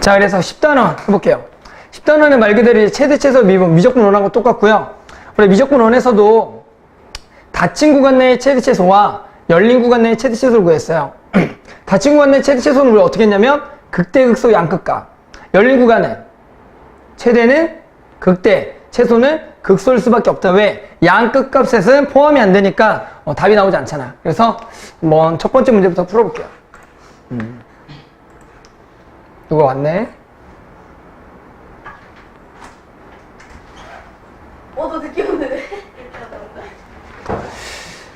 자, 그래서 10단원 해볼게요. 10단원은 말 그대로 이제 최대, 최소, 미분, 미적분 원하고 똑같고요. 우리 미적분 원에서도 닫힌 구간 내의 최대, 최소와 열린 구간 내의 최대, 최소를 구했어요. 닫힌 구간 내의 최대, 최소는 우리 어떻게 했냐면 극대, 극소, 양극각. 열린 구간은 최대는 극대, 최소는 극소일 수밖에 없다. 왜? 양극값 셋은 포함이 안 되니까 답이 나오지 않잖아. 그래서 한번 첫 번째 문제부터 풀어볼게요. 누가 왔네? 너 늦게 오는데.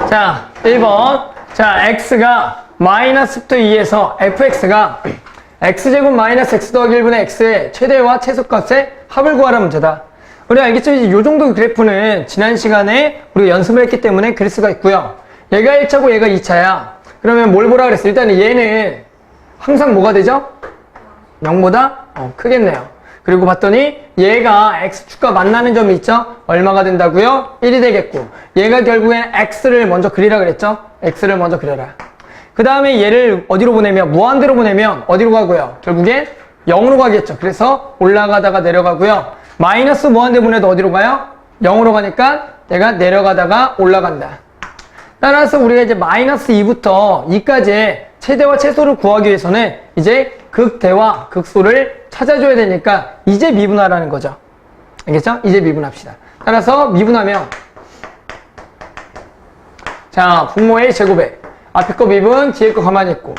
자, 1번. 자, x가 마이너스부터 2에서 fx가 x제곱 마이너스 x 더하기 1분의 x의 최대와 최소값의 합을 구하라는 문제다. 우리 알겠죠? 이제 요 정도 그래프는 지난 시간에 우리가 연습을 했기 때문에 그릴 수가 있고요. 얘가 1차고 얘가 2차야. 그러면 뭘 보라 그랬어? 일단 얘는 항상 뭐가 되죠? 0보다 크겠네요. 그리고 봤더니 얘가 x축과 만나는 점이 있죠? 얼마가 된다고요? 1이 되겠고, 얘가 결국엔 x를 먼저 그리라 그랬죠? x를 먼저 그려라. 그 다음에 얘를 어디로 보내면, 무한대로 보내면 어디로 가고요? 결국엔 0으로 가겠죠. 그래서 올라가다가 내려가고요. 마이너스 무한대 보내도 어디로 가요? 0으로 가니까 얘가 내려가다가 올라간다. 따라서 우리가 이제 마이너스 2부터 2까지의 최대와 최소를 구하기 위해서는 이제 극대와 극소를 찾아줘야 되니까 이제 미분하라는 거죠. 알겠죠? 이제 미분합시다. 따라서 미분하면, 자, 분모의 제곱에 앞에 거 미분, 뒤에 거 가만히 있고,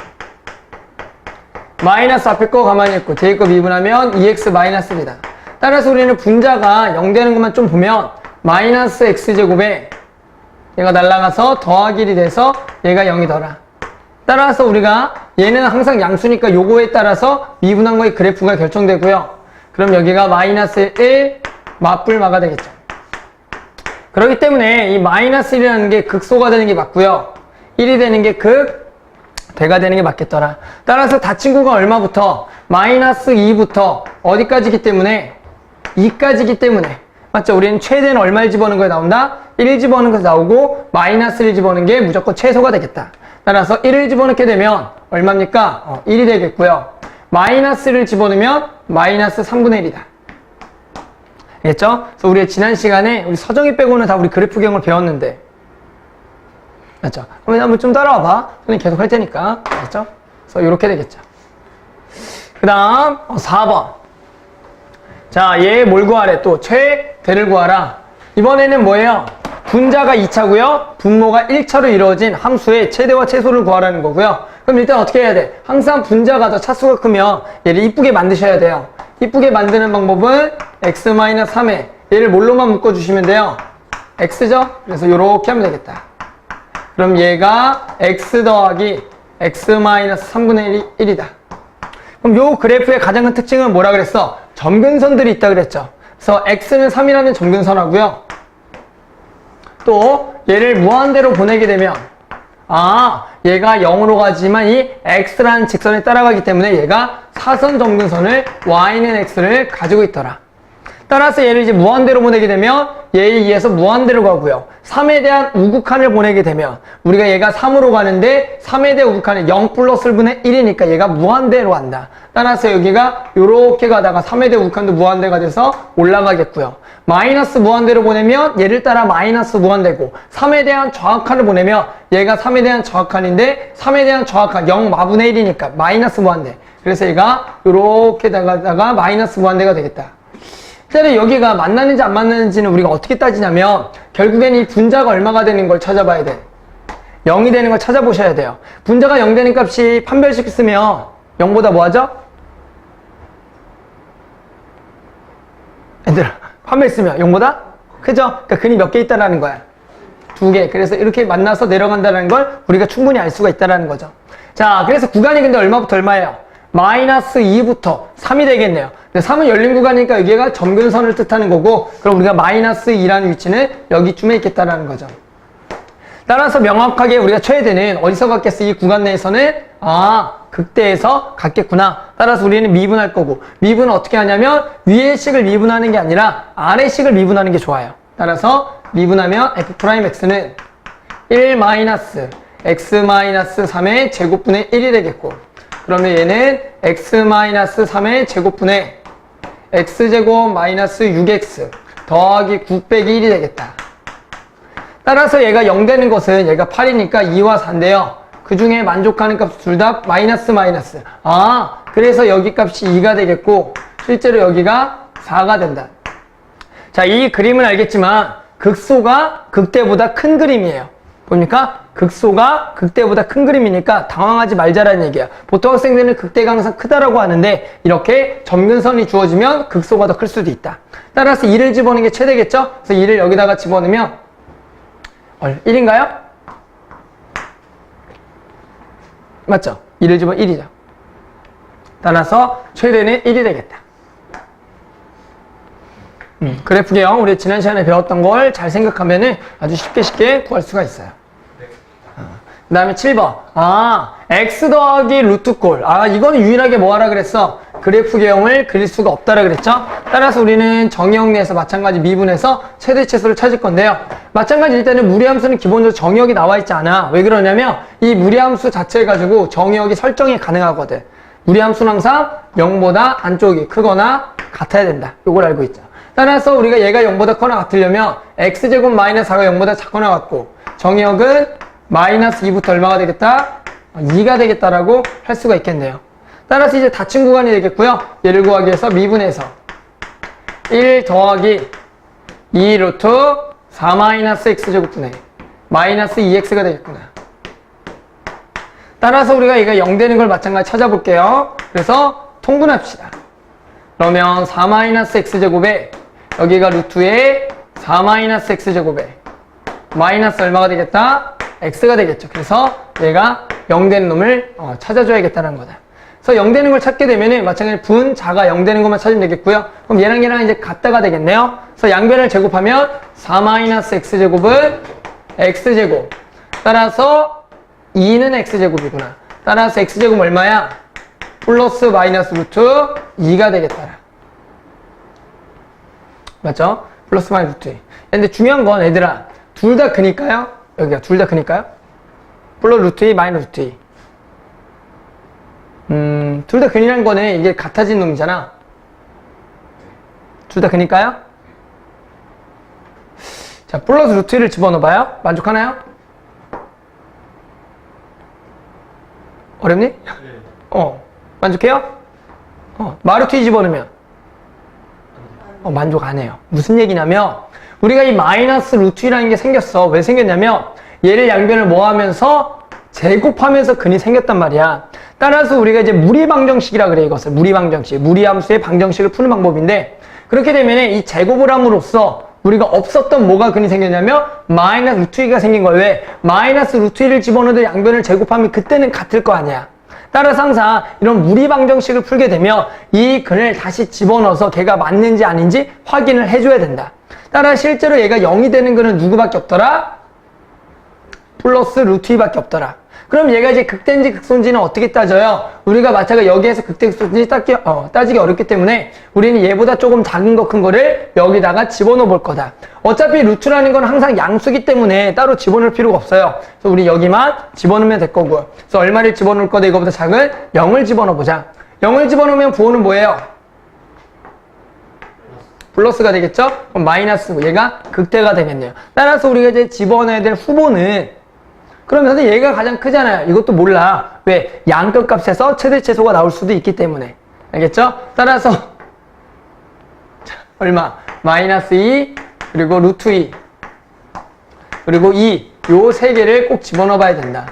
마이너스 앞에 거 가만히 있고, 뒤에 거 미분하면 2x 마이너스 1이다. 따라서 우리는 분자가 0 되는 것만 좀 보면 마이너스 x제곱에 얘가 날아가서 더하기 1이 돼서 얘가 0이더라. 따라서 우리가 얘는 항상 양수니까 요거에 따라서 미분한 거의 그래프가 결정되고요. 그럼 여기가 마이너스 1 맞불마가 되겠죠. 그렇기 때문에 이 마이너스 1이라는 게 극소가 되는 게 맞고요. 1이 되는 게 극대가 되는 게 맞겠더라. 따라서 닫힌 구간 얼마부터? 마이너스 2부터 어디까지기 때문에? 2까지기 때문에. 맞죠? 우리는 최대는 얼마를 집어넣는 거에 나온다? 1 집어넣는 거에 나오고 마이너스 1 집어넣는 게 무조건 최소가 되겠다. 따라서 1을 집어넣게 되면 얼마입니까? 1이 되겠고요. 마이너스를 집어넣으면 마이너스 3분의 1이다. 알겠죠? 그래서 우리 지난 시간에 우리 서정이 빼고는 다 우리 그래프 기억을 배웠는데, 맞죠? 그러면 한번 좀 따라와봐. 선생님 계속 할 테니까. 알겠죠? 그래서 이렇게 되겠죠. 그 다음 4번. 자, 얘 뭘 구하래? 또 최대를 구하라. 이번에는 뭐예요? 분자가 2차고요. 분모가 1차로 이루어진 함수의 최대와 최소를 구하라는 거고요. 그럼 일단 어떻게 해야 돼? 항상 분자가 더 차수가 크면 얘를 이쁘게 만드셔야 돼요. 이쁘게 만드는 방법은 x-3에 얘를 뭘로만 묶어주시면 돼요? x죠? 그래서 이렇게 하면 되겠다. 그럼 얘가 x 더하기 x-3분의 1이다. 그럼 요 그래프의 가장 큰 특징은 뭐라 그랬어? 점근선들이 있다 그랬죠. 그래서 x는 3이라는 점근선하고요. 또 얘를 무한대로 보내게 되면 얘가 0으로 가지만 이 x라는 직선에 따라가기 때문에 얘가 사선 점근선을 y는 x를 가지고 있더라. 따라서 얘를 이제 무한대로 보내게 되면 얘에 의해서 무한대로 가고요. 3에 대한 우극한을 보내게 되면 우리가 얘가 3으로 가는데 3에 대한 우극한은 0 플러스 1분의 1이니까 얘가 무한대로 간다. 따라서 여기가 이렇게 가다가 3에 대한 우극한도 무한대가 돼서 올라가겠고요. 마이너스 무한대로 보내면 얘를 따라 마이너스 무한대고, 3에 대한 좌악한을 보내면 얘가 3에 대한 좌악한인데 3에 대한 좌악한 0 마분의 1이니까 마이너스 무한대. 그래서 얘가 이렇게 나가다가 마이너스 무한대가 되겠다. 실제로 여기가 만나는지 안 만나는지는 우리가 어떻게 따지냐면 결국엔 이 분자가 얼마가 되는 걸 찾아봐야 돼. 0이 되는 걸 찾아보셔야 돼요. 분자가 0 되는 값이 판별식 쓰면 0보다 뭐하죠? 얘들아, 판별 쓰면 0보다 크죠? 그러니까 근이 몇 개 있다라는 거야. 2개. 그래서 이렇게 만나서 내려간다는 걸 우리가 충분히 알 수가 있다라는 거죠. 자, 그래서 구간이 근데 얼마부터 얼마예요? 마이너스 2부터 3이 되겠네요. 근데 3은 열린 구간이니까 여기가 점근선을 뜻하는 거고, 그럼 우리가 마이너스 2라는 위치는 여기쯤에 있겠다라는 거죠. 따라서 명확하게 우리가 최대는 어디서 갖겠어? 이 구간 내에서는 극대에서 갖겠구나. 따라서 우리는 미분할 거고, 미분은 어떻게 하냐면 위의 식을 미분하는 게 아니라 아래 식을 미분하는 게 좋아요. 따라서 미분하면 f'x는 1 마이너스 x 마이너스 3의 제곱분의 1이 되겠고, 그러면 얘는 x-3의 제곱분의 x제곱 마이너스 6x 더하기 9 빼기 1이 되겠다. 따라서 얘가 0 되는 것은 얘가 8이니까 2와 4인데요. 그 중에 만족하는 값 둘 다 마이너스. 그래서 여기 값이 2가 되겠고 실제로 여기가 4가 된다. 자, 이 그림은 알겠지만 극소가 극대보다 큰 그림이에요. 보니까 극소가 극대보다 큰 그림이니까 당황하지 말자라는 얘기야. 보통 학생들은 극대가 항상 크다라고 하는데 이렇게 점근선이 주어지면 극소가 더 클 수도 있다. 따라서 2를 집어넣는 게 최대겠죠? 그래서 2를 여기다가 집어넣으면 1인가요? 맞죠? 2를 집어넣으면 1이죠. 따라서 최대는 1이 되겠다. 그래프 개형 우리 지난 시간에 배웠던 걸 잘 생각하면 아주 쉽게 구할 수가 있어요. 그 다음에 7번. x 더하기 루트꼴. 이거는 유일하게 뭐 하라 그랬어? 그래프 개형을 그릴 수가 없다라 그랬죠? 따라서 우리는 정의역 내에서 마찬가지 미분해서 최대치수를 찾을 건데요. 마찬가지 일단은 무리함수는 기본적으로 정의역이 나와 있지 않아. 왜 그러냐면 이 무리함수 자체를 가지고 정의역이 설정이 가능하거든. 무리함수는 항상 0보다 안쪽이 크거나 같아야 된다. 이걸 알고 있죠. 따라서 우리가 얘가 0보다 커나 같으려면 x제곱 마이너스 4가 0보다 작거나 같고 정의역은 마이너스 2부터 얼마가 되겠다? 2가 되겠다라고 할 수가 있겠네요. 따라서 이제 닫힌 구간이 되겠고요. 얘를 구하기 위해서 미분해서 1 더하기 2 루트 4 마이너스 x제곱분의 마이너스 2x가 되겠구나. 따라서 우리가 얘가 0 되는 걸 마찬가지 찾아볼게요. 그래서 통분합시다. 그러면 4 마이너스 x제곱에 여기가 루트에 4 마이너스 x제곱에 마이너스 얼마가 되겠다? x가 되겠죠. 그래서 얘가 0 되는 놈을 찾아줘야겠다는 거다. 그래서 0 되는 걸 찾게 되면은 마찬가지로 분자가 0 되는 것만 찾으면 되겠고요. 그럼 얘랑 이제 같다가 되겠네요. 그래서 양변을 제곱하면 4 마이너스 x제곱은 x제곱. 따라서 2는 x제곱이구나. 따라서 x제곱 얼마야? 플러스 마이너스 루트 2가 되겠다. 맞죠? 플러스 마이너스 루트 2. 근데 중요한 건 얘들아 둘 다 크니까요. 여기가 둘 다 크니까요. 플러스 루트 2 마이너스 루트 2. 둘 다 근이란 거는 이게 같아진 놈이잖아. 둘 다 근일까요? 자, 플러스 루트 2를 집어넣어봐요. 만족하나요? 어렵니? 네. 만족해요? 마루트 2 집어넣으면 만족 안 해요. 무슨 얘기냐면 우리가 이 마이너스 루트 2라는 게 생겼어. 왜 생겼냐면 얘를 양변을 뭐 하면서 제곱하면서 근이 생겼단 말이야. 따라서 우리가 이제 무리방정식이라 그래. 이것을 무리방정식, 무리함수의 방정식을 푸는 방법인데 그렇게 되면 이 제곱을 함으로써 우리가 없었던 뭐가 근이 생겼냐면 마이너스 루트 2가 생긴 거예요. 왜? 마이너스 루트 2를 집어넣어도 양변을 제곱하면 그때는 같을 거 아니야. 따라서 항상 이런 무리방정식을 풀게 되면 이 근을 다시 집어넣어서 걔가 맞는지 아닌지 확인을 해줘야 된다. 따라 실제로 얘가 0이 되는 거는 누구밖에 없더라? 플러스 루트 2밖에 없더라. 그럼 얘가 이제 극대인지 극소인지는 어떻게 따져요? 우리가 마찬가지 여기에서 극대 극소인지 따지기 어렵기 때문에 우리는 얘보다 조금 작은 거 큰 거를 여기다가 집어넣어 볼 거다. 어차피 루트라는 건 항상 양수기 때문에 따로 집어넣을 필요가 없어요. 그래서 우리 여기만 집어넣으면 될 거고요. 그래서 얼마를 집어넣을 거다? 이거보다 작은 0을 집어넣어 보자. 0을 집어넣으면 부호는 뭐예요? 플러스가 되겠죠? 그럼 마이너스고 얘가 극대가 되겠네요. 따라서 우리가 이제 집어넣어야 될 후보는 그러면서 얘가 가장 크잖아요. 이것도 몰라. 왜? 양끝 값에서 최대 최소가 나올 수도 있기 때문에. 알겠죠? 따라서 자, 얼마? 마이너스 2 그리고 루트 2 그리고 2 요 세 개를 꼭 집어넣어 봐야 된다.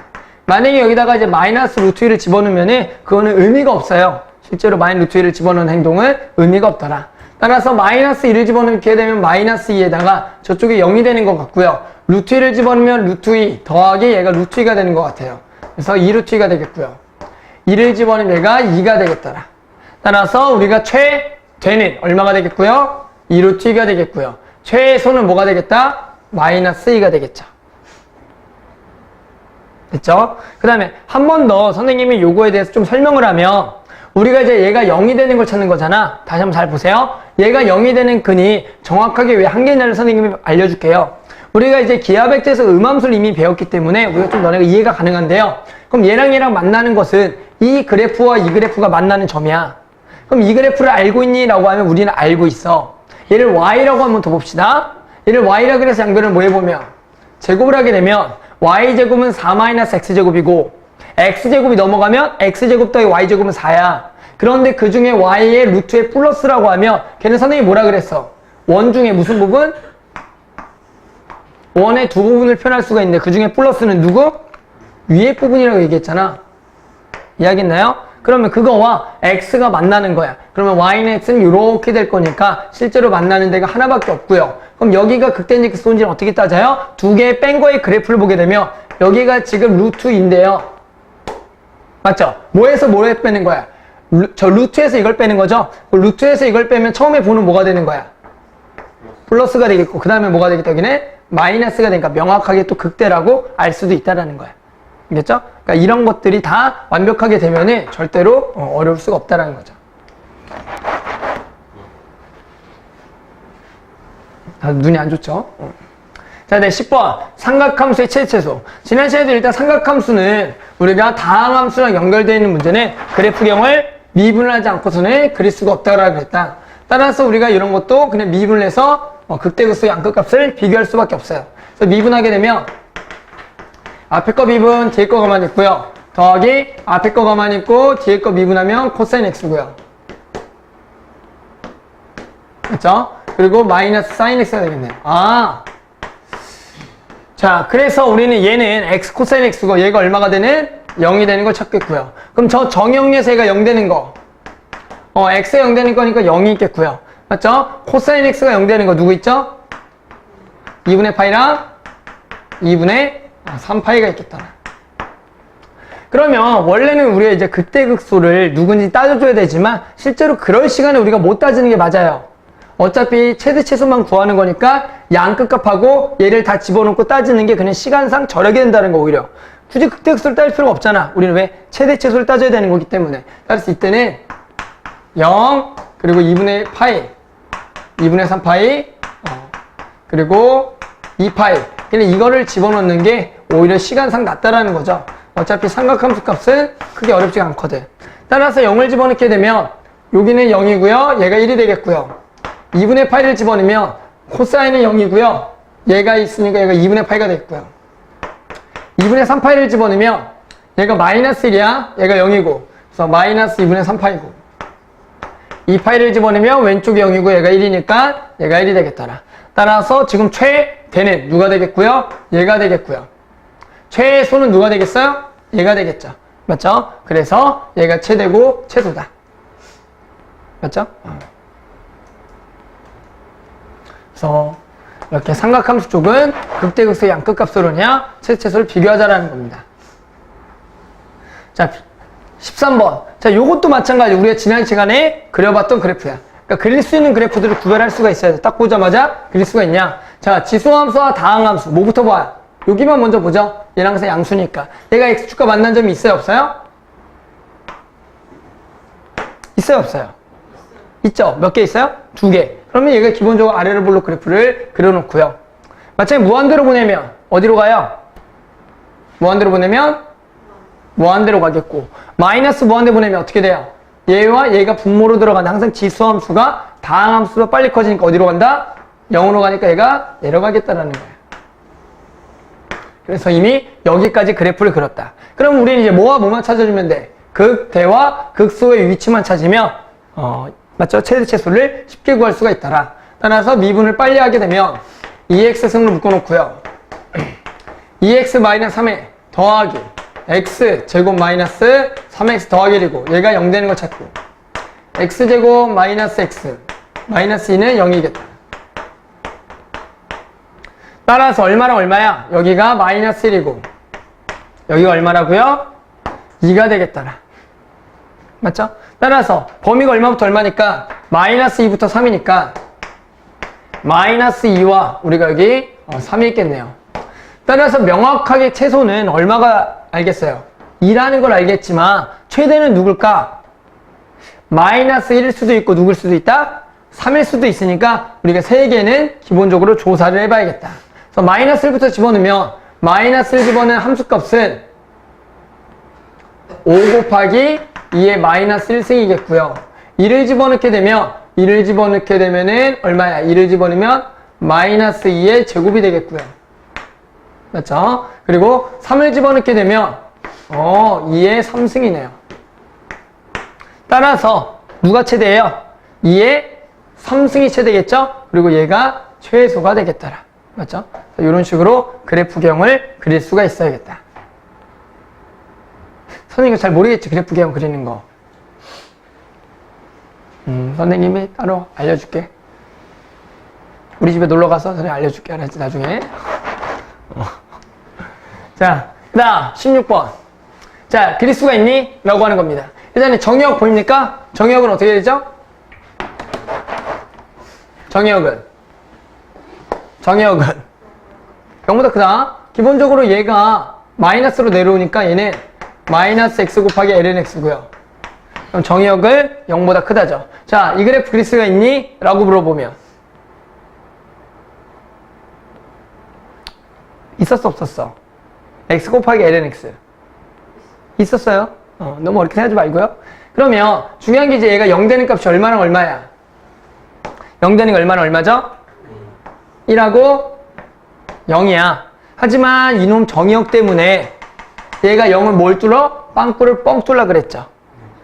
만약에 여기다가 이제 마이너스 루트 2를 집어넣으면은 그거는 의미가 없어요. 실제로 마이너스 루트 2를 집어넣는 행동은 의미가 없더라. 따라서 마이너스 1을 집어넣게 되면 마이너스 2에다가 저쪽에 0이 되는 것 같고요. 루트 2를 집어넣으면 루트 2 더하기 얘가 루트 2가 되는 것 같아요. 그래서 2루트 2가 되겠고요. 2를 집어넣으면 얘가 2가 되겠더라. 따라서 우리가 최대는 얼마가 되겠고요? 2루트 2가 되겠고요. 최소는 뭐가 되겠다? 마이너스 2가 되겠죠. 됐죠? 그 다음에 한 번 더 선생님이 요거에 대해서 좀 설명을 하면 우리가 이제 얘가 0이 되는 걸 찾는 거잖아. 다시 한번 잘 보세요. 얘가 0이 되는 근이 정확하게 왜 한 개냐를 선생님이 알려줄게요. 우리가 이제 기하벡터에서 음함수를 이미 배웠기 때문에 우리가 좀 너네가 이해가 가능한데요. 그럼 얘랑 만나는 것은 이 그래프와 이 그래프가 만나는 점이야. 그럼 이 그래프를 알고 있니? 라고 하면 우리는 알고 있어. 얘를 y라고 한번 더 봅시다. 얘를 y라 그래서 양변을 뭐 해보면 제곱을 하게 되면 y제곱은 4-x제곱이고 x제곱이 넘어가면 x제곱 더하기 y제곱은 4야. 그런데 그 중에 y의 루트에 플러스라고 하면 걔는 선생님이 뭐라 그랬어? 원 중에 무슨 부분? 원의 두 부분을 표현할 수가 있는데 그 중에 플러스는 누구? 위의 부분이라고 얘기했잖아. 이해하겠나요? 그러면 그거와 x가 만나는 거야. 그러면 y는 x는 이렇게 될 거니까 실제로 만나는 데가 하나밖에 없고요. 그럼 여기가 극대인지 극소인지는 어떻게 따져요? 두 개의 뺀 거의 그래프를 보게 되면 여기가 지금 루트인데요. 맞죠? 뭐에서 뭐에 빼는 거야? 저 루트에서 이걸 빼는 거죠? 루트에서 이걸 빼면 처음에 보는 뭐가 되는 거야? 플러스가 되겠고 그 다음에 뭐가 되겠다 여기는 마이너스가 되니까 명확하게 또 극대라고 알 수도 있다라는 거야. 알겠죠? 그러니까 이런 것들이 다 완벽하게 되면은 절대로 어려울 수가 없다라는 거죠. 눈이 안 좋죠? 자, 네, 10번. 삼각함수의 최대최소. 지난 시간에도 일단 삼각함수는 우리가 다항함수랑 연결되어 있는 문제는 그래프경을 미분하지 않고서는 그릴 수가 없다라고 그랬다. 따라서 우리가 이런 것도 그냥 미분을 해서 극대극소의 양극값을 비교할 수밖에 없어요. 그래서 미분하게 되면 앞에 거 미분, 뒤에 거 가만히 있고요. 더하기 앞에 거 가만히 있고 뒤에 거 미분하면 코사인 x고요. 그렇죠? 그리고 마이너스 사인 x가 되겠네요. 자, 그래서 우리는 얘는 x 코사인 x고 얘가 얼마가 되는? 0이 되는 걸 찾겠고요. 그럼 저 정형에서 얘가 0 되는 거 x가 0 되는 거니까 0이 있겠고요. 맞죠? 코사인 x가 0 되는 거 누구 있죠? 2분의 파이랑 2분의 3파이가 있겠다. 그러면 원래는 우리가 이제 극대극소를 누군지 따져줘야 되지만 실제로 그럴 시간에 우리가 못 따지는 게 맞아요. 어차피 최대 최소만 구하는 거니까 양끝값하고 얘를 다 집어넣고 따지는 게 그냥 시간상 절약이 된다는 거 오히려. 굳이 극대극소를 따질 필요가 없잖아. 우리는 왜? 최대 최소를 따져야 되는 거기 때문에. 따라서 이때는 0 그리고 2분의 파이 2분의 3파이 그리고 2파이 그냥 이거를 집어넣는 게 오히려 시간상 낫다라는 거죠. 어차피 삼각함수 값은 크게 어렵지가 않거든. 따라서 0을 집어넣게 되면 여기는 0이고요. 얘가 1이 되겠고요. 2분의 파이를 집어넣으면 코사인은 0이고요. 얘가 있으니까 얘가 2분의 파이가 되겠고요. 2분의 3파이를 집어넣으면 얘가 마이너스 1이야. 얘가 0이고 그래서 마이너스 2분의 3파이고 2파이를 집어넣으면 왼쪽이 0이고 얘가 1이니까 얘가 1이 되겠더라. 따라서 지금 최대는 누가 되겠고요? 얘가 되겠고요. 최소는 누가 되겠어요? 얘가 되겠죠. 맞죠? 그래서 얘가 최대고 최소다. 맞죠? 그래서 이렇게 삼각함수 쪽은 극대극소의 양극값으로냐 최소를 비교하자라는 겁니다. 자, 13번. 자, 요것도 마찬가지. 우리가 지난 시간에 그려봤던 그래프야. 그러니까 그릴 수 있는 그래프들을 구별할 수가 있어야 돼. 딱 보자마자 그릴 수가 있냐. 자, 지수함수와 다항함수. 뭐부터 봐? 여기만 먼저 보죠. 얘랑 항상 양수니까. 얘가 x축과 만난 점이 있어요? 없어요? 있어요? 없어요? 있죠? 몇 개 있어요? 2개. 그러면 얘가 기본적으로 아래로 볼록 그래프를 그려놓고요. 마찬가지 무한대로 보내면 어디로 가요? 무한대로 보내면 무한대로 가겠고 마이너스 무한대 보내면 어떻게 돼요? 얘와 얘가 분모로 들어간다. 항상 지수함수가 다항함수가 빨리 커지니까 어디로 간다? 0으로 가니까 얘가 내려가겠다라는 거예요. 그래서 이미 여기까지 그래프를 그렸다. 그럼 우리는 이제 뭐와 뭐만 찾아주면 돼? 극대와 극소의 위치만 찾으면 맞죠? 최대 최소를 쉽게 구할 수가 있더라. 따라서 미분을 빨리 하게 되면 2x 승을 묶어놓고요. 2x-3에 더하기 x 제곱 마이너스 3x 더하기 1이고 얘가 0 되는 걸 찾고 x제곱 마이너스 x 마이너스 2는 0이겠다. 따라서 얼마랑 얼마야? 여기가 마이너스 1이고 여기가 얼마라고요? 2가 되겠더라. 맞죠? 따라서 범위가 얼마부터 얼마니까 마이너스 2부터 3이니까 마이너스 2와 우리가 여기 3이 있겠네요. 따라서 명확하게 최소는 얼마가 알겠어요? 2라는 걸 알겠지만 최대는 누굴까? 마이너스 1일 수도 있고 누굴 수도 있다? 3일 수도 있으니까 우리가 3개는 기본적으로 조사를 해봐야겠다. 그래서 마이너스 1부터 집어넣으면 마이너스 1 집어넣은 함수값은 5 곱하기 2의 마이너스 1승이겠고요. 2를 집어넣게 되면은 얼마야? 2를 집어넣으면 마이너스 2의 제곱이 되겠고요. 맞죠? 그리고 3을 집어넣게 되면 2의 3승이네요. 따라서 누가 최대예요? 2의 3승이 최대겠죠? 그리고 얘가 최소가 되겠더라. 맞죠? 이런 식으로 그래프경을 그릴 수가 있어야겠다. 선생님이 잘 모르겠지, 그래프경 그리는 거. 선생님이 따로 알려줄게. 우리 집에 놀러 가서 선생님 알려줄게. 알았지, 나중에. 자, 그 다음 16번. 자, 그릴 수가 있니? 라고 하는 겁니다. 일단은 정의역 보입니까? 정의역은 어떻게 되죠? 정의역은 0보다 크다. 기본적으로 얘가 마이너스로 내려오니까 얘는 마이너스 x 곱하기 ln x고요. 그럼 정의역을 0보다 크다죠. 자, 이 그래프 그릴 수가 있니? 라고 물어보면 있었어, 없었어? x 곱하기 ln x 있었어요. 너무 어렵게 생각하지 말고요. 그러면 중요한 게 이제 얘가 0 되는 값이 얼마랑 얼마야? 0 되는 게 얼마랑 얼마죠? 1하고 0이야. 하지만 이놈 정의역 때문에 얘가 0을 뭘 뚫어? 빵꾸를 뻥 뚫라 그랬죠.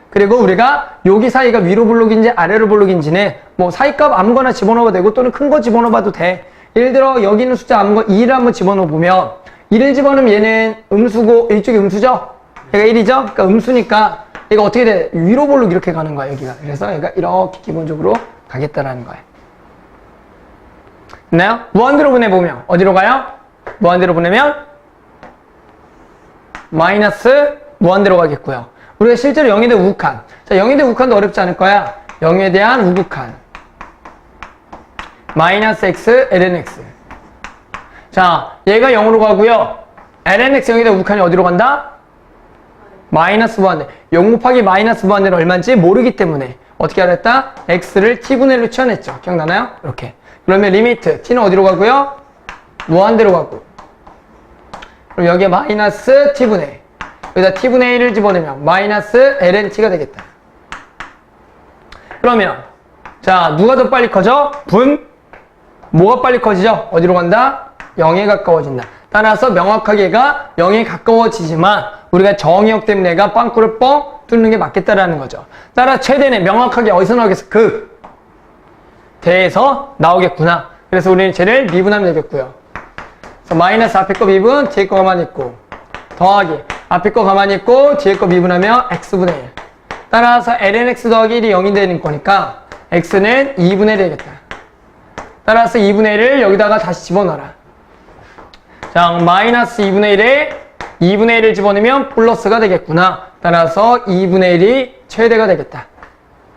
그리고 우리가 여기 사이가 위로 볼록인지 아래로 볼록인지는 뭐 사이값 아무거나 집어넣어도 되고 또는 큰 거 집어넣어봐도 돼. 예를 들어 여기 있는 숫자 아무 거 2를 한번 집어넣어 보면 2를 집어넣으면 얘는 음수고 이쪽이 음수죠? 얘가 1이죠? 그러니까 음수니까 얘가 어떻게 돼? 위로 볼록 이렇게 가는 거야, 여기가. 그래서 얘가 이렇게 기본적으로 가겠다라는 거야. 됐나요? 무한대로 보내보면 어디로 가요? 무한대로 보내면 마이너스 무한대로 가겠고요. 우리가 실제로 0에 대한 우극한. 자, 0에 대한 우극한도 어렵지 않을 거야. 0에 대한 우극한. 마이너스 x ln x. 자, 얘가 0으로 가고요. ln x 0에 대한 우극한이 어디로 간다? 마이너스 무한대. 0 곱하기 마이너스 무한대는 얼마인지 모르기 때문에 어떻게 하랬다? x를 t분의 1로 치환했죠. 기억나나요? 이렇게. 그러면 리미트 t는 어디로 가고요? 무한대로 가고. 그럼 여기에 마이너스 t분의 여기다 t분의 1을 집어넣으면 마이너스 lnt가 되겠다. 그러면 자, 누가 더 빨리 커져? 뭐가 빨리 커지죠? 어디로 간다? 0에 가까워진다. 따라서 명확하게 얘가 0에 가까워지지만 우리가 정의역 때문에 얘가 빵꾸를 뻥 뚫는 게 맞겠다라는 거죠. 따라 최대는 명확하게 어디서 나오겠어? 대에서 나오겠구나. 그래서 우리는 쟤를 미분하면 되겠고요. 그래서 마이너스 앞에 거 미분, 뒤에 거 가만히 있고 더하기 앞에 거 가만히 있고 뒤에 거 미분하면 x분의 1. 따라서 ln x 더하기 1이 0이 되는 거니까 x는 2분의 1이 되겠다. 따라서 2분의 1을 여기다가 다시 집어넣어라. 자, 마이너스 2분의 1에 2분의 1을 집어넣으면 플러스가 되겠구나. 따라서 2분의 1이 최대가 되겠다.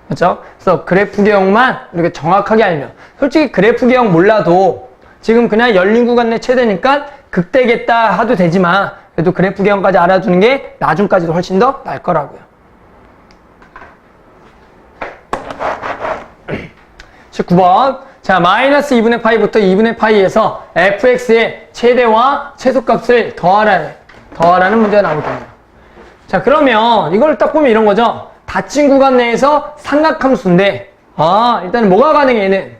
그렇죠? 그래서 그래프 기형만 이렇게 정확하게 알면, 솔직히 그래프 기형 몰라도 지금 그냥 열린 구간 내 최대니까 극대겠다 하도 되지만 그래도 그래프 기형까지 알아두는 게 나중까지도 훨씬 더 나을 거라고요. 19번. 자, 마이너스 2분의 파이부터 2분의 파이에서 fx의 최대와 최소값을 더하라는 문제가 나오거든요. 자, 그러면 이걸 딱 보면 이런 거죠. 닫힌 구간 내에서 삼각함수인데, 일단은 뭐가 가능해, 얘는?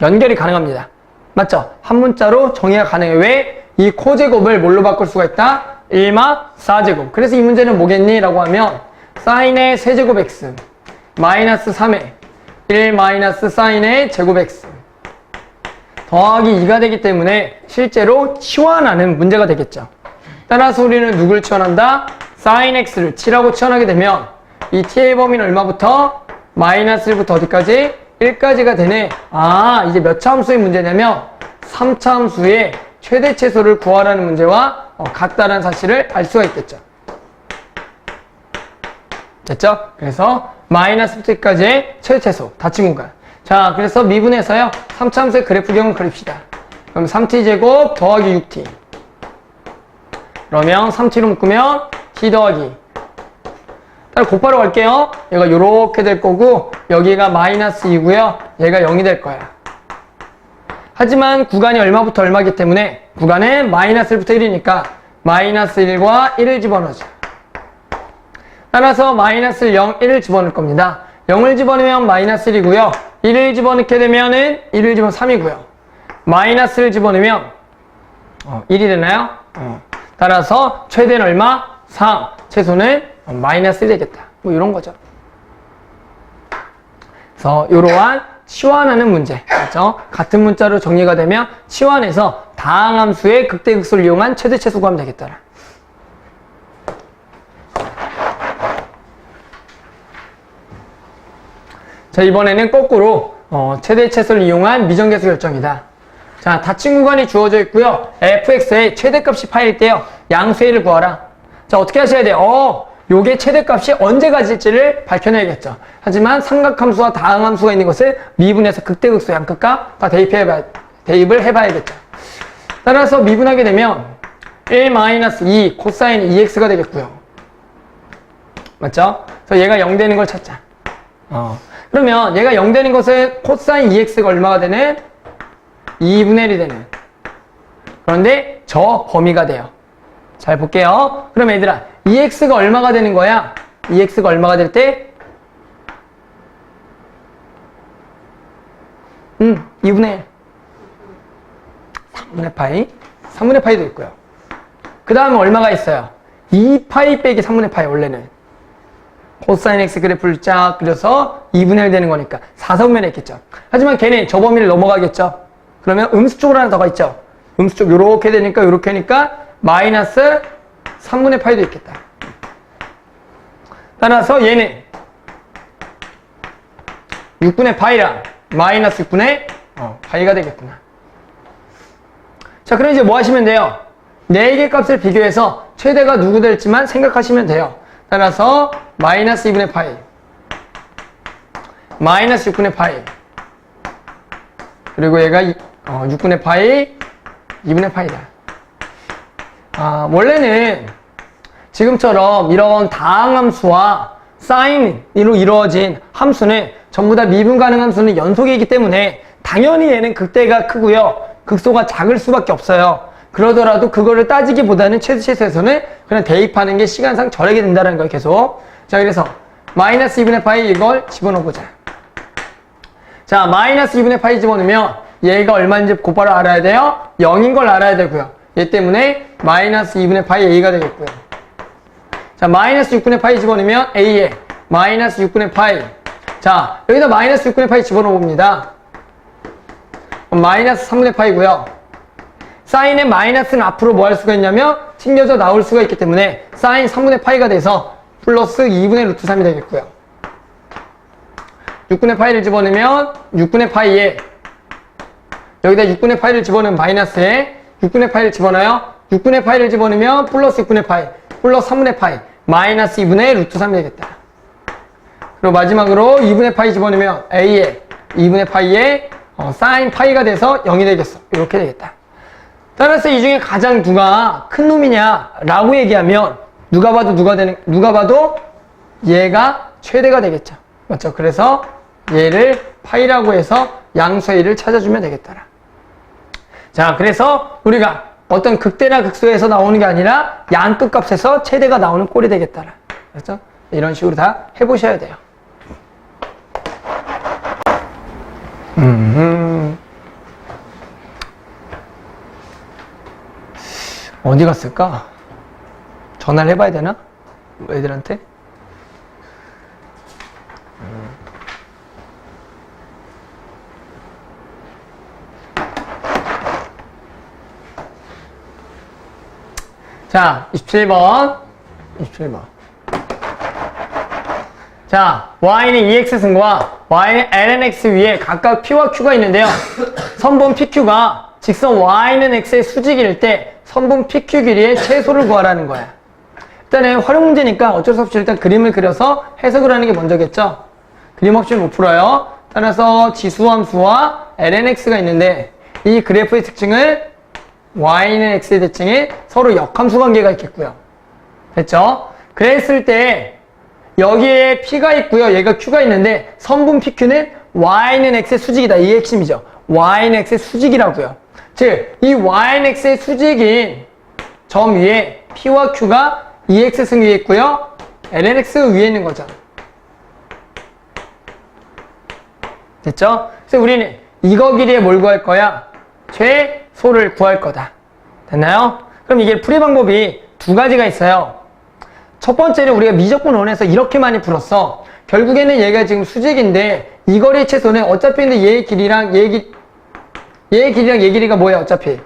연결이 가능합니다. 맞죠? 한 문자로 정의가 가능해. 왜? 이 코제곱을 뭘로 바꿀 수가 있다? 1마 4제곱. 그래서 이 문제는 뭐겠니? 라고 하면, 사인의 세제곱 x, 마이너스 3의 1 마이너스 사인의 제곱 x 더하기 2가 되기 때문에 실제로 치환하는 문제가 되겠죠. 따라서 우리는 누굴 치환한다? 사인 x를 7하고 치환하게 되면 이 t의 범위는 얼마부터? 마이너스 1부터 어디까지? 1까지가 되네. 이제 몇 차 함수의 문제냐면 3차 함수의 최대 최소를 구하라는 문제와 같다라는 사실을 알 수가 있겠죠. 됐죠? 그래서 마이너스 1까지의 최대 최소 닫힌 공간. 자, 그래서 미분해서요 3차 함수의 그래프 기형을 그립시다. 그럼 3t제곱 더하기 6t. 그러면 3t로 묶으면 t 더하기. 따라 곱하러 갈게요. 얘가 요렇게 될 거고 여기가 마이너스 2고요. 얘가 0이 될 거야. 하지만 구간이 얼마부터 얼마기 때문에 구간은 마이너스 1부터 1이니까 마이너스 1과 1을 집어넣자. 따라서 마이너스 0, 1을 집어넣을 겁니다. 0을 집어넣으면 마이너스 1이고요. 1을 집어넣게 되면은 1을 집어넣으면 3이고요. 마이너스를 집어넣으면 1이 되나요? 따라서 최대는 얼마? 3. 최소는 마이너스 1이 되겠다. 뭐 이런 거죠. 그래서 이러한 치환하는 문제. 그렇죠? 같은 문자로 정리가 되면 치환해서 다항함수의 극대극소를 이용한 최대 최소 구하면 되겠더라. 자, 이번에는 거꾸로 최대 최소를 이용한 미정계수 결정이다. 자, 닫힌 구간이 주어져 있고요. fx의 최대값이 파일 때요. 양수의 구하라. 자, 어떻게 하셔야 돼요? 요게 최대값이 언제 가질지를 밝혀내야겠죠. 하지만 삼각함수와 다항함수가 있는 것을 미분해서 극대극소 양끝값 다 대입을 해봐야겠죠. 따라서 미분하게 되면 1-2 코사인 2x가 되겠고요. 맞죠? 그래서 얘가 0 되는 걸 찾자. 그러면 얘가 0 되는 것은 코사인 2x가 얼마가 되는? 2분의 1이 되는. 그런데 저 범위가 돼요. 잘 볼게요. 그럼 얘들아, 2x가 얼마가 되는 거야? 2x가 얼마가 될 때? 2분의 1. 3분의 파이. 3분의 파이도 있고요. 그 다음에 얼마가 있어요? 2파이 빼기 3분의 파이 원래는. 코사인 x 그래프를 쫙 그려서 2분의 1 되는 거니까 4분면에 있겠죠. 하지만 걔네 저 범위를 넘어가겠죠. 그러면 음수 쪽으로 하나 더가 있죠. 음수 쪽 요렇게 되니까 요렇게 하니까 마이너스 3분의 파이도 있겠다. 따라서 얘는 6분의 파이랑 마이너스 6분의 파이가 되겠구나. 자, 그럼 이제 뭐 하시면 돼요? 4개 값을 비교해서 최대가 누구 될지만 생각하시면 돼요. 따라서 마이너스 2분의 파이, 마이너스 6분의 파이, 그리고 얘가 6분의 파이, 2분의 파이다. 원래는 지금처럼 이런 다항함수와 사인으로 이루어진 함수는 전부 다 미분 가능 함수는 연속이기 때문에 당연히 얘는 극대가 크고요. 극소가 작을 수밖에 없어요. 그러더라도 그거를 따지기보다는 최소에서는 그냥 대입하는 게 시간상 절약이 된다는 거예요, 계속. 자, 그래서 마이너스 2분의 파이 이걸 집어넣어보자. 자, 마이너스 2분의 파이 집어넣으면 얘가 얼마인지 곧바로 알아야 돼요. 0인 걸 알아야 되고요. 얘 때문에 마이너스 2분의 파이 a가 되겠고요. 자, 마이너스 6분의 파이 집어넣으면 a에 마이너스 6분의 파이. 자, 여기다 마이너스 6분의 파이 집어넣어봅니다. 마이너스 3분의 파이고요. 사인의 마이너스는 앞으로 뭐 할 수가 있냐면 튕겨져 나올 수가 있기 때문에 사인 3분의 파이가 돼서 플러스 2분의 루트 3이 되겠고요. 6분의 파이를 집어넣으면 6분의 파이에 여기다 6분의 파이를 집어넣으면 마이너스에 6분의 파이를 집어넣어요. 6분의 파이를 집어넣으면 플러스 6분의 파이, 플러스 3분의 파이, 마이너스 2분의 루트 3이 되겠다. 그리고 마지막으로 2분의 파이 집어넣으면 a에 2분의 파이에 사인 파이가 돼서 0이 되겠어. 이렇게 되겠다. 따라서 이 중에 가장 누가 큰 놈이냐 라고 얘기하면 누가 봐도 얘가 최대가 되겠죠. 맞죠? 그래서 얘를 파이라고 해서 양수의 1을 찾아주면 되겠더라. 자, 그래서 우리가 어떤 극대나 극소에서 나오는 게 아니라 양끝 값에서 최대가 나오는 꼴이 되겠더라. 그렇죠? 이런 식으로 다 해보셔야 돼요. 어디 갔을까? 전화를 해봐야 되나? 애들한테? 자, 27번. 자, y는 2x 승과 y는 lnx 위에 각각 p와 q가 있는데요. 선분 pq가 직선 y는 x의 수직일 때 선분 PQ 길이의 최소를 구하라는 거야. 일단은 활용 문제니까 어쩔 수 없이 일단 그림을 그려서 해석을 하는 게 먼저겠죠. 그림 없이는 못 풀어요. 따라서 지수함수와 lnx가 있는데 이 그래프의 특징을 y는 x의 대칭에 서로 역함수 관계가 있겠고요. 됐죠? 그랬을 때 여기에 p가 있고요. 얘가 q가 있는데 선분 PQ는 y는 x의 수직이다. 이게 핵심이죠. y는 x의 수직이라고요. 즉, 이 y는 x의 수직인 점 위에 p와 q가 2x승 위에 있고요. lnx 위에 있는 거죠. 됐죠? 그래서 우리는 이거 길이에 뭘 구할 거야? 최소를 구할 거다. 됐나요? 그럼 이게 풀이 방법이 두 가지가 있어요. 첫 번째는 우리가 미적분 원에서 이렇게 많이 풀었어. 결국에는 얘가 지금 수직인데 이 거리의 최소는 어차피 근데 얘의 길이랑 얘의 길이가 뭐야 어차피?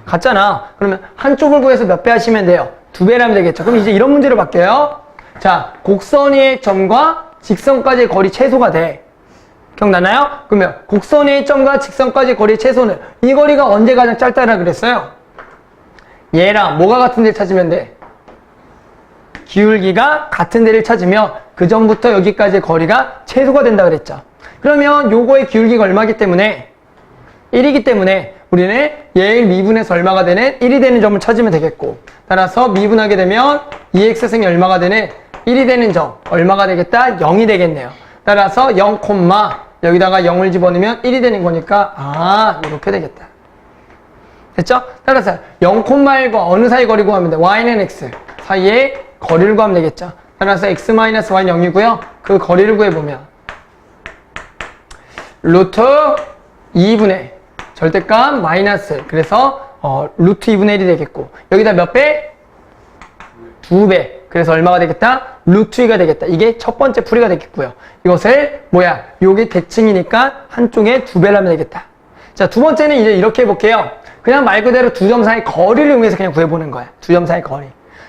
같잖아. 그러면 한쪽을 구해서 몇 배 하시면 돼요? 2배를 하면 되겠죠. 그럼 이제 이런 문제로 바뀌어요. 자, 곡선 위의 점과 직선까지의 거리 최소가 돼. 기억나나요? 그러면 곡선 위의 점과 직선까지의 거리 최소는 이 거리가 언제 가장 짧다라 그랬어요? 얘랑 뭐가 같은 데를 찾으면 돼? 기울기가 같은 데를 찾으면 그 전부터 여기까지의 거리가 최소가 된다 그랬죠. 그러면 요거의 기울기가 얼마기 때문에 1이기 때문에 우리는 얘의 미분에서 얼마가 되는 1이 되는 점을 찾으면 되겠고, 따라서 미분하게 되면 2x승이 얼마가 되는 1이 되는 점 얼마가 되겠다? 0이 되겠네요. 따라서 0, 여기다가 0을 집어넣으면 1이 되는 거니까 이렇게 되겠다. 됐죠? 따라서 0,1과 어느 사이 거리 구하면 돼? y는 x 사이의 거리를 구하면 되겠죠. 따라서 x-y는 0이고요. 그 거리를 구해보면 루트 2분의 절대값 마이너스, 그래서 루트 2분의 1이 되겠고, 여기다 몇 배? 2배. 그래서 얼마가 되겠다? 루트 2가 되겠다. 이게 첫 번째 풀이가 되겠고요. 이것을 요게 대칭이니까 한쪽에 2배를 하면 되겠다. 자, 두 번째는 이제 이렇게 해볼게요. 그냥 말 그대로 두 점 사이 거리를 이용해서 그냥 구해보는 거야. 두 점 사이 거리.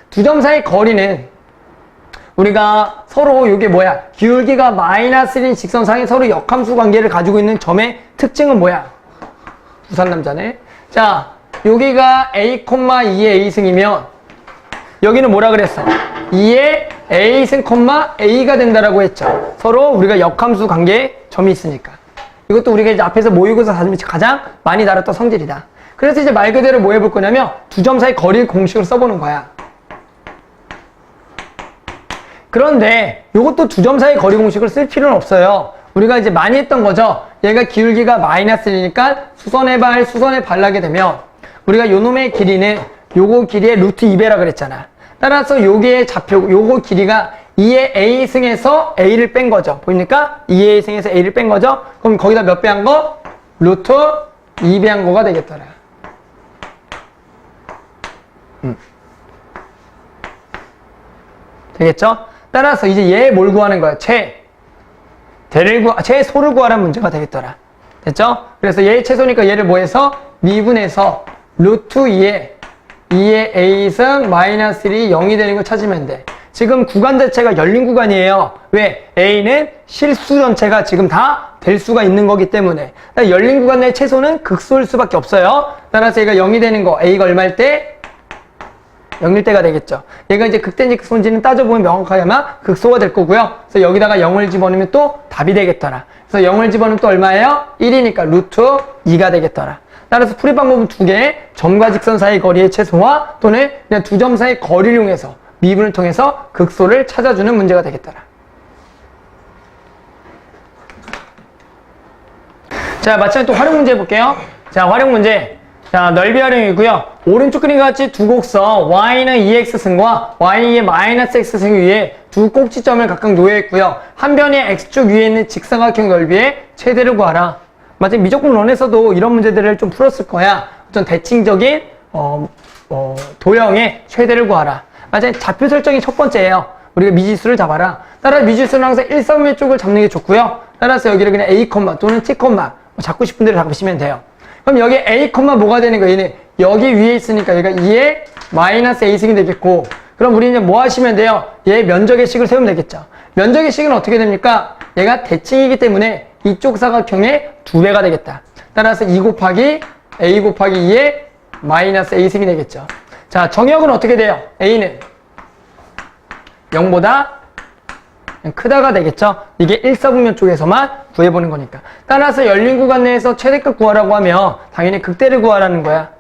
두 점 사이 거리는 우리가 서로 이게 기울기가 마이너스인 직선상에 서로 역함수 관계를 가지고 있는 점의 특징은 뭐야? 부산 남자네. 자, 여기가 a, 2의 a승이면 여기는 뭐라 그랬어? 2의 a승, a가 된다라고 했죠. 서로 우리가 역함수 관계에 점이 있으니까. 이것도 우리가 이제 앞에서 모의고사 가장 많이 다뤘던 성질이다. 그래서 이제 말 그대로 뭐 해볼 거냐면 두 점 사이 거리 공식을 써보는 거야. 그런데 이것도 두 점 사이 거리 공식을 쓸 필요는 없어요. 우리가 이제 많이 했던 거죠. 얘가 기울기가 마이너스니까 수선의 발라게 되면 우리가 요 놈의 길이는 요거 길이의 루트 2배라 그랬잖아. 따라서 요게 좌표, 요거 길이가 2의 a승에서 a를 뺀 거죠. 보입니까? 2의 a승에서 a를 뺀 거죠. 그럼 거기다 몇 배 한 거? 루트 2배 한 거가 되겠더라. 되겠죠? 따라서 이제 얘 뭘 구하는 거야? 최소를 구하라는 문제가 되겠더라. 됐죠? 그래서 얘의 최소니까 얘를 뭐 해서? 미분해서 루트 2의 a승 마이너스 1이 0이 되는 걸 찾으면 돼. 지금 구간 자체가 열린 구간이에요. 왜? a는 실수 전체가 지금 다 될 수가 있는 거기 때문에. 열린 구간 내 최소는 극소일 수밖에 없어요. 따라서 얘가 0이 되는 거, a가 얼마일 때? 0일 때가 되겠죠. 얘가 이제 극대인지 극소인지는 따져보면 명확하게 아마 극소가 될 거고요. 그래서 여기다가 0을 집어넣으면 또 답이 되겠더라. 그래서 0을 집어넣으면 또 얼마예요? 1이니까 루트 2가 되겠더라. 따라서 풀이 방법은 두 개, 점과 직선 사이 거리의 최소와 또는 그냥 두 점 사이 거리를 이용해서 미분을 통해서 극소를 찾아주는 문제가 되겠더라. 자, 마찬가지로 또 활용 문제 해볼게요. 자, 활용 문제. 자, 넓이 활용이고요. 오른쪽 그림과 같이 두 곡선 y는 2x승과 y의 마이너스 x승 위에 두 꼭지점을 각각 놓여있고요. 한 변의 x축 위에 있는 직사각형 넓이의 최대를 구하라. 마치 미적분론에서도 이런 문제들을 좀 풀었을 거야. 어떤 대칭적인 도형의 최대를 구하라. 마치 좌표 설정이 첫 번째예요. 우리가 미지수를 잡아라. 따라서 미지수는 항상 1,3의 쪽을 잡는 게 좋고요. 따라서 여기를 그냥 a, 또는 t, 잡고 싶은 대로 잡으시면 돼요. 그럼 여기 a, 뭐가 되는 거예요? 얘는 여기 위에 있으니까 얘가 2의 마이너스 a승이 되겠고, 그럼 우리 이제 뭐 하시면 돼요? 얘 면적의 식을 세우면 되겠죠. 면적의 식은 어떻게 됩니까? 얘가 대칭이기 때문에 이쪽 사각형의 2배가 되겠다. 따라서 2 곱하기 a 곱하기 2의 마이너스 a승이 되겠죠. 자, 정역은 어떻게 돼요? a는 0보다 크다가 되겠죠. 이게 1사분면 쪽에서만 구해보는 거니까. 따라서 열린 구간 내에서 최대값 구하라고 하면 당연히 극대를 구하라는 거야.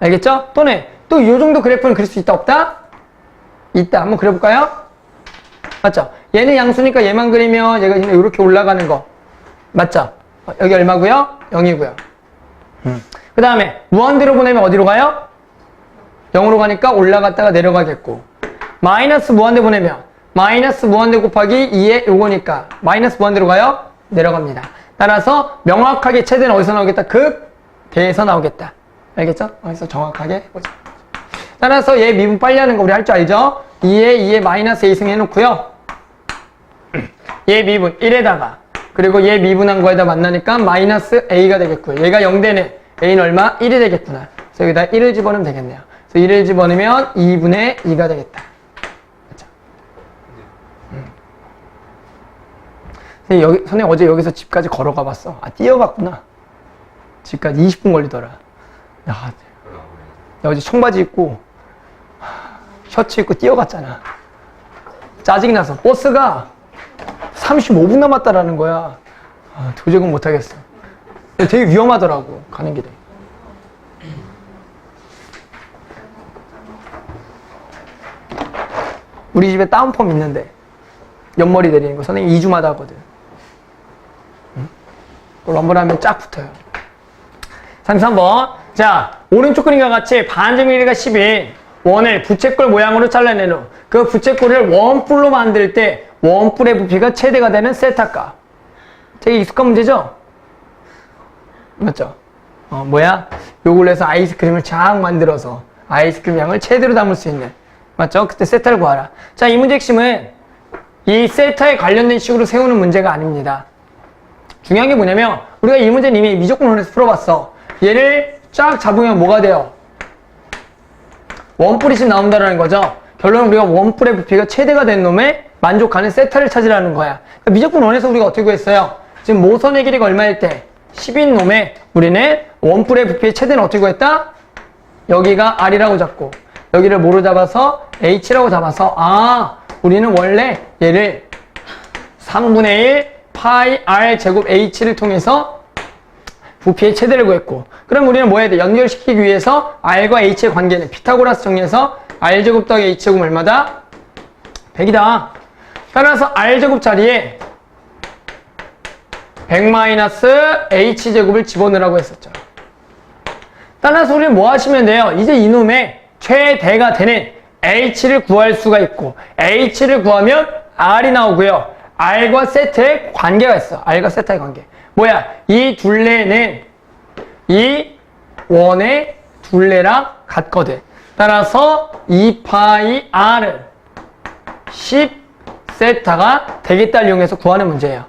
알겠죠? 또는 또 이 정도 그래프는 그릴 수 있다 없다? 있다. 한번 그려볼까요? 맞죠? 얘는 양수니까 얘만 그리면 얘가 이렇게 올라가는 거 맞죠? 여기 얼마고요? 0이고요. 그 다음에 무한대로 보내면 어디로 가요? 0으로 가니까 올라갔다가 내려가겠고, 마이너스 무한대 보내면 마이너스 무한대 곱하기 2의 요거니까 마이너스 무한대로 가요? 내려갑니다. 따라서 명확하게 최대는 어디서 나오겠다? 극대에서 나오겠다. 알겠죠? 어디서 정확하게 보자. 따라서 얘 미분 빨리 하는 거 우리 할 줄 알죠? 2에 마이너스 a 승 해놓고요. 얘 미분 1에다가 그리고 얘 미분한 거에다 만나니까 마이너스 a가 되겠고요. 얘가 0되네. a는 얼마? 1이 되겠구나. 그래서 여기다 1을 집어넣으면 되겠네요. 그래서 1을 집어넣으면 2분의 2가 되겠다. 그렇죠? 선생님 어제 여기서 집까지 걸어가 봤어. 아, 뛰어갔구나. 집까지 20분 걸리더라. 야, 어제 청바지 입고 셔츠 입고 뛰어갔잖아. 짜증나서 버스가 35분 남았다라는 거야. 아, 도저히 못하겠어. 되게 위험하더라고 가는 길에. 우리 집에 다운펌 있는데 옆머리 내리는 거 선생님 2주마다 하거든. 응? 럼블하면 쫙 붙어요. 33번. 자, 오른쪽 그림과 같이 반지름 길이가 10인 원을 부채꼴 모양으로 잘라낸 후 그 부채꼴을 원뿔로 만들 때 원뿔의 부피가 최대가 되는 세타값. 되게 익숙한 문제죠? 맞죠? 요걸로 해서 아이스크림을 쫙 만들어서 아이스크림 양을 최대로 담을 수 있는. 맞죠? 그때 세타를 구하라. 자, 이 문제 핵심은 이 세타에 관련된 식으로 세우는 문제가 아닙니다. 중요한 게 뭐냐면 우리가 이 문제는 이미 미적분원에서 풀어봤어. 얘를 쫙 잡으면 뭐가 돼요? 원뿔이 씩 나온다는 거죠. 결론은 우리가 원뿔의 부피가 최대가 된 놈에 만족하는 세타를 찾으라는 거야. 그러니까 미적분원에서 우리가 어떻게 구했어요? 지금 모선의 길이가 얼마일 때? 10인 놈에 우리는 원뿔의 부피의 최대는 어떻게 구했다? 여기가 R이라고 잡고 여기를 뭐로 잡아서? H라고 잡아서 우리는 원래 얘를 3분의 1 파이 R 제곱 H를 통해서 부피의 최대를 구했고 그럼 우리는 뭐 해야 돼? 연결시키기 위해서 R과 H의 관계는 피타고라스 정리해서 R제곱 더하기 H제곱 얼마다? 100이다. 따라서 R제곱 자리에 100-H제곱을 집어넣으라고 했었죠. 따라서 우리는 뭐 하시면 돼요? 이제 이놈의 최대가 되는 H를 구할 수가 있고 H를 구하면 R이 나오고요. R과 세타의 관계가 있어. R과 세타의 관계. 뭐야? 이 둘레는 이 원의 둘레랑 같거든. 따라서 2파이 R은 10세타가 되겠다를 이용해서 구하는 문제예요.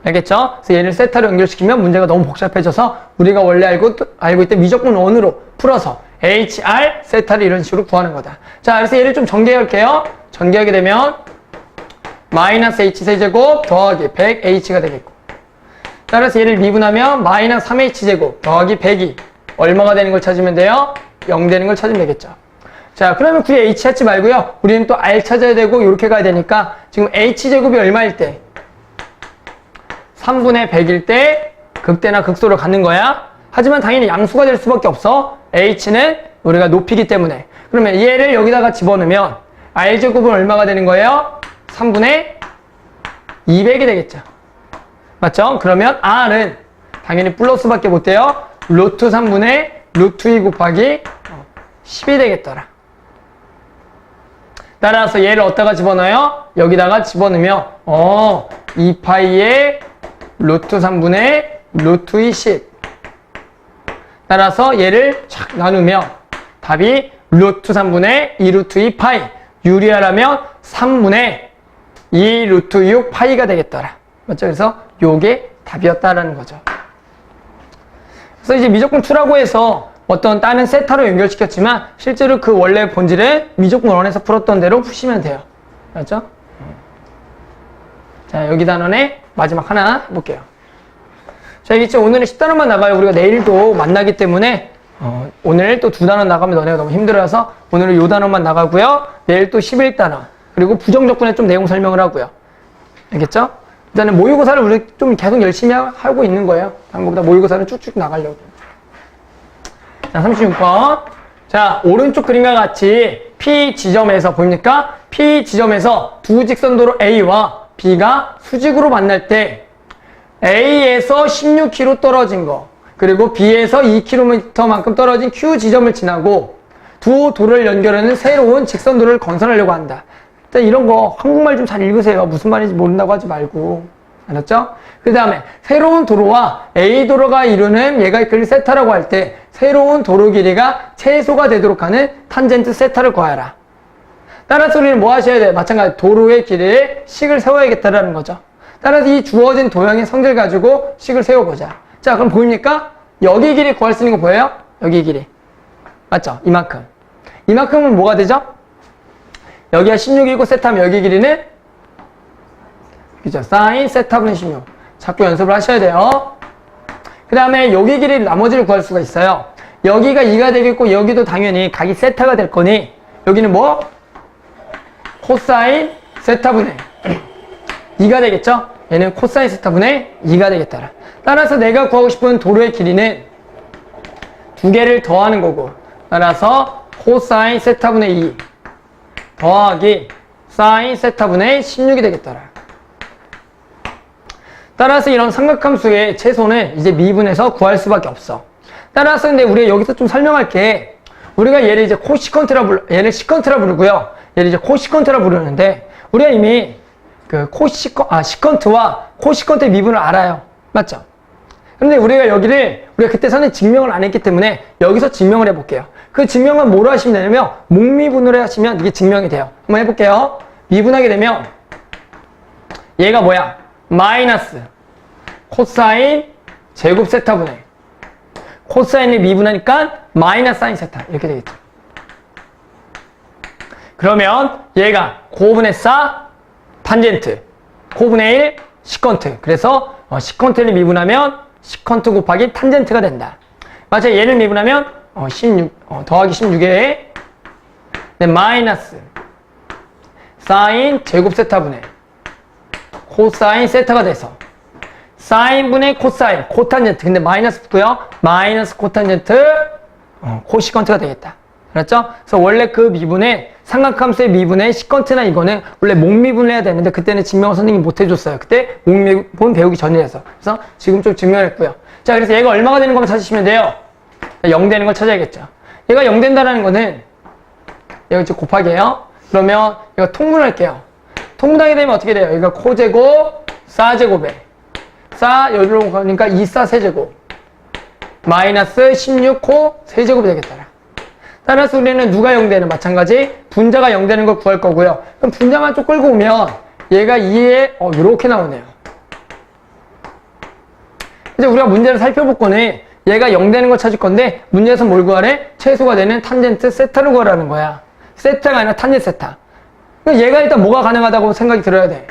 알겠죠? 그래서 얘를 세타로 연결시키면 문제가 너무 복잡해져서 우리가 원래 알고 있던 미적분 원으로 풀어서 HR 세타를 이런 식으로 구하는 거다. 자, 그래서 얘를 좀 전개할게요. 전개하게 되면 마이너스 H세제곱 더하기 100H가 되겠고 따라서 얘를 미분하면 마이너스 3H제곱 더하기 100이 얼마가 되는 걸 찾으면 돼요? 0 되는 걸 찾으면 되겠죠. 자, 그러면 굳이 H 찾지 말고요. 우리는 또 R 찾아야 되고 이렇게 가야 되니까 지금 H제곱이 얼마일 때? 3분의 100일 때 극대나 극소로 갖는 거야. 하지만 당연히 양수가 될 수밖에 없어. H는 우리가 높이기 때문에. 그러면 얘를 여기다가 집어넣으면 R제곱은 얼마가 되는 거예요? 3분의 200이 되겠죠. 맞죠? 그러면 R은 당연히 플러스밖에 못 돼요. 루트 3분의 루트 2 곱하기 10이 되겠더라. 따라서 얘를 어디다가 집어넣어요? 여기다가 집어넣으면 2파이의 루트 3분의 루트 2 10. 따라서 얘를 착 나누면 답이 루트 3분의 2 루트 2 파이. 유리하라면 3분의 2 루트 6 파이가 되겠더라. 맞죠? 그래서 요게 답이었다라는 거죠. 그래서 이제 미적분 2라고 해서 어떤 다른 세타로 연결시켰지만 실제로 그 원래 본질은 미적분 1에서 풀었던 대로 푸시면 돼요. 알았죠? 자, 여기 단원에 마지막 하나 해볼게요. 자, 이제 오늘은 10단원만 나가요. 우리가 내일도 만나기 때문에 오늘 또 2단원 나가면 너네가 너무 힘들어서 오늘은 요 단원만 나가고요. 내일 또 11단원 그리고 부정적분에 좀 내용 설명을 하고요. 알겠죠? 일단은 모의고사를 우리 좀 계속 열심히 하고 있는 거예요. 방금보다 모의고사는 쭉쭉 나가려고. 자, 36번. 자, 오른쪽 그림과 같이 P 지점에서 보입니까? P 지점에서 두 직선도로 A와 B가 수직으로 만날 때 A에서 16km 떨어진 거 그리고 B에서 2km만큼 떨어진 Q 지점을 지나고 두 도를 연결하는 새로운 직선도를 건설하려고 한다. 일단 이런 거 한국말 좀 잘 읽으세요. 무슨 말인지 모른다고 하지 말고. 알았죠? 그 다음에 새로운 도로와 A 도로가 이루는 얘가 이끌 세타라고 할 때 새로운 도로 길이가 최소가 되도록 하는 탄젠트 세타를 구하라. 따라서 우리는 뭐 하셔야 돼요? 마찬가지 도로의 길이에 식을 세워야겠다라는 거죠. 따라서 이 주어진 도형의 성질 가지고 식을 세워보자. 자, 그럼 보입니까? 여기 길이 구할 수 있는 거 보여요? 여기 길이. 맞죠? 이만큼. 이만큼은 뭐가 되죠? 여기가 16이고 세타면 여기 길이는 그죠? 사인 세타분의 16. 자꾸 연습을 하셔야 돼요. 그 다음에 여기 길이 나머지를 구할 수가 있어요. 여기가 2가 되겠고 여기도 당연히 각이 세타가 될 거니 여기는 뭐? 코사인 세타분의 2가 되겠죠? 얘는 코사인 세타분의 2가 되겠다. 따라서 내가 구하고 싶은 도로의 길이는 두 개를 더하는 거고 따라서 코사인 세타분의 2 더하기 사인 세타분의 16이 되겠다. 따라서 이런 삼각함수의 최소는 이제 미분에서 구할 수밖에 없어. 따라서 근데 우리가 여기서 좀 설명할 게 우리가 얘를 이제 얘를 시컨트라 부르고요. 얘를 이제 코시컨트라 부르는데 우리가 이미 그 시컨트와 코시컨트의 미분을 알아요. 맞죠? 근데 우리가 우리가 그때 선에 증명을 안 했기 때문에 여기서 증명을 해볼게요. 그 증명은 뭐로 하시면 되냐면 목미분으로 하시면 이게 증명이 돼요. 한번 해볼게요. 미분하게 되면 얘가 뭐야? 마이너스 코사인 제곱 세타분의 코사인을 미분하니까 마이너스 사인 세타 이렇게 되겠죠. 그러면 얘가 고분의 4 탄젠트 고분의 1 시컨트 그래서 시컨트를 미분하면 시컨트 곱하기 탄젠트가 된다. 맞아 얘를 미분하면 16 더하기 16에 마이너스 사인 제곱 세타분의 코사인 세타가 돼서 사인분의 코사인 코탄젠트 근데 마이너스 붙고요. 마이너스 코탄젠트 코시컨트가 되겠다. 알았죠? 그래서 원래 그 미분에 삼각함수의 미분의 시컨트나 이거는 원래 목미분을 해야 되는데 그때는 증명을 선생님이 못 해줬어요. 그때 목미분 배우기 전이라서. 그래서 지금 좀 증명을 했고요. 자, 그래서 얘가 얼마가 되는 것만 찾으시면 돼요. 0 되는 걸 찾아야겠죠. 얘가 0 된다는 거는 얘가 이제 곱하기예요. 그러면 이거 통분할게요. 통분하게 되면 어떻게 돼요? 여기가 코제곱 4제곱에 4 여기로 가니까 2사 세제곱 마이너스 16코 세제곱이 되겠다. 따라서 우리는 누가 0 되는 마찬가지 분자가 0 되는 걸 구할 거고요. 그럼 분자만 좀 끌고 오면 얘가 2에 이렇게 나오네요. 이제 우리가 문제를 살펴볼 거는 얘가 0 되는 걸 찾을 건데 문제에서 뭘 구하래? 최소가 되는 탄젠트 세타를 구하라는 거야. 세타가 아니라 탄젠트 세타. 그러니까 얘가 일단 뭐가 가능하다고 생각이 들어야 돼?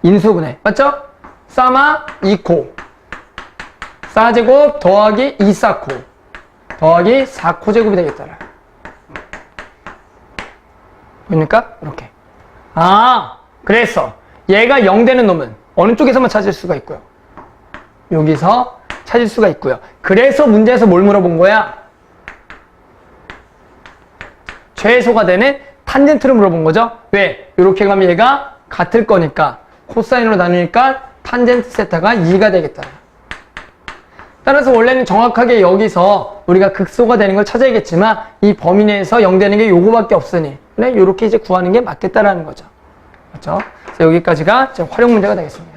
인수분해. 맞죠? 사마 2코 4제곱 더하기 2사코 더하기 4코 제곱이 되겠다. 보입니까? 이렇게. 그래서 얘가 0 되는 놈은 어느 쪽에서만 찾을 수가 있고요. 여기서 찾을 수가 있고요. 그래서 문제에서 뭘 물어본 거야? 최소가 되는 탄젠트를 물어본 거죠. 왜? 이렇게 가면 얘가 같을 거니까 코사인으로 나누니까 탄젠트 세타가 2가 되겠다. 따라서 원래는 정확하게 여기서 우리가 극소가 되는 걸 찾아야겠지만 이 범위 내에서 0 되는 게 요거밖에 없으니 이렇게 이제 구하는 게 맞겠다라는 거죠. 그렇죠? 그래서 여기까지가 활용 문제가 되겠습니다.